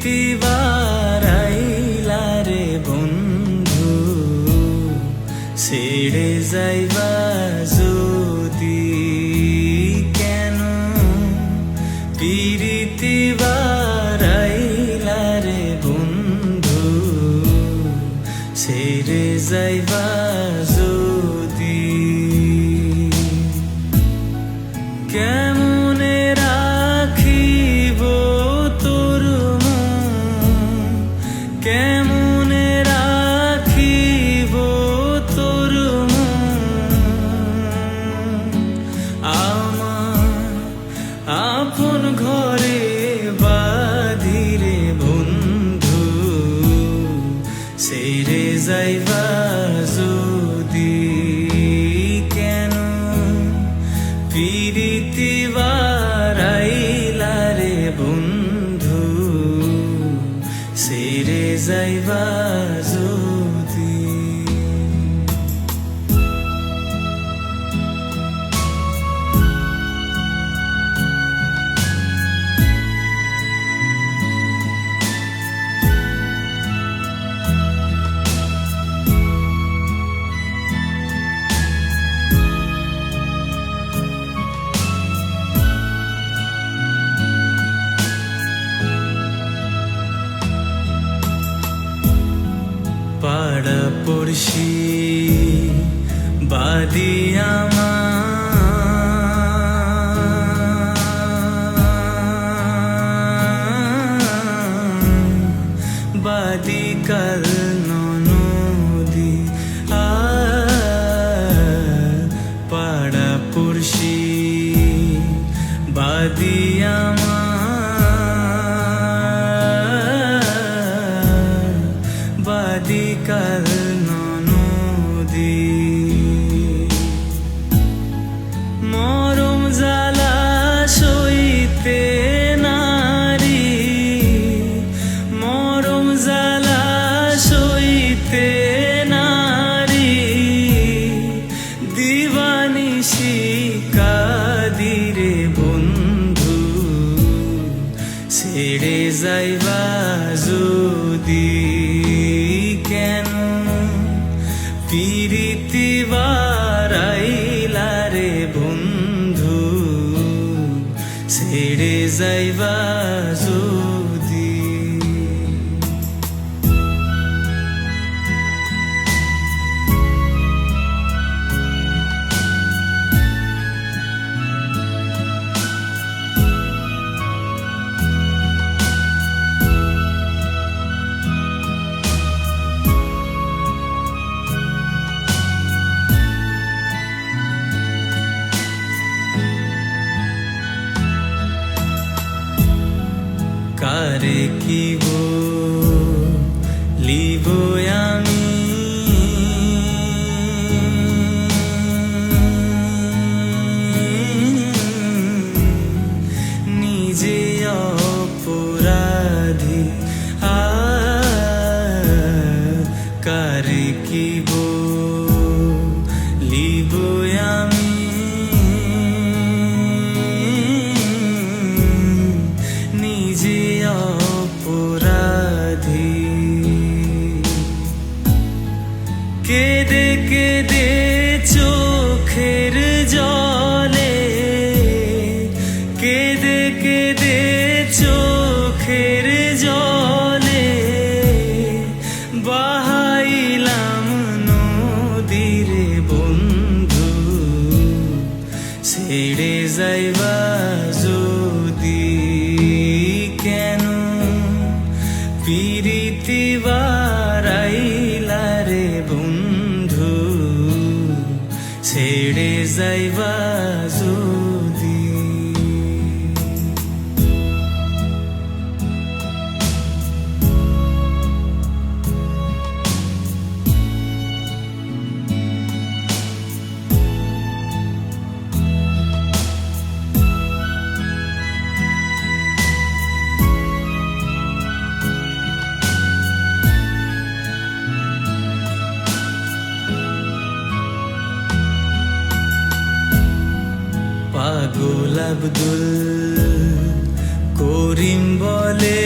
পিরিতি বারাইলা রে বন্ধু ছেড়ে যাইবা যদি কেন পিরিতি বারাইলা রে বন্ধু ছেড়ে যাইবা যদি কেমনে রাখিব তোর মন কেমনে রাখিব তোর মন আমার আপন ঘরে বাঁধিরে বন্ধু ছেড়ে যাইবা যদি কেন পিরিতি বারাইলা রে বন্ধু ছেড়ে যাইবা যদি পাড়া পড়শি বাদি বাদি কাল নদী পাড়া পড়শি বাদি বাদিকাল নদী মরম জ্বালা সইতে নারী মরম জ্বালা সইতে নারী দিবানিশি কাদিরে বন্ধু ছেড়ে যাইবা যদি কেন পিরিতি বারাইলা রে বন্ধু ছেড়ে যাইবা যদি কারে কিব লিব আমি নিজে অপরাধী কারে কিব লিব আমি নিজে অপরাধী কেঁদে কেঁদে চোখের জলে কেঁদে কেঁদে চোখের জলে বাহাইলাম নদীরে বন্ধু ছেড়ে যাইবা যদি কেন পিরিতি বারাইলা রে বন্ধু ছেড়ে যাইবা যদি পাগল আব্দুল করিম বলে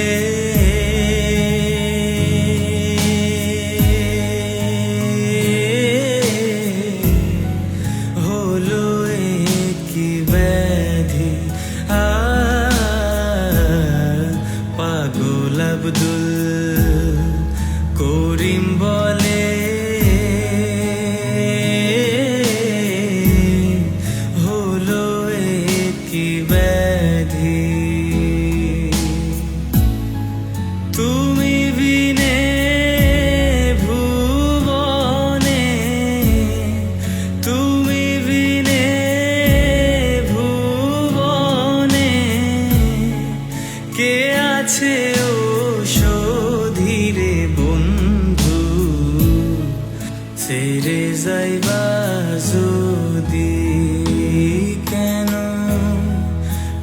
কাছে ও ধীরে বন্ধু ছেড়ে যাইবা যদি কেন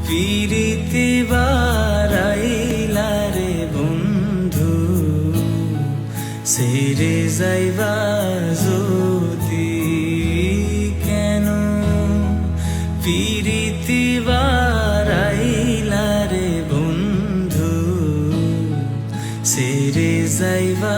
পিরিতি বারাইলা রে বন্ধু ছেড়ে যাইবা যদি কেন পিরিতি বারাইলা রে বন্ধু ছেড়ে যাইবা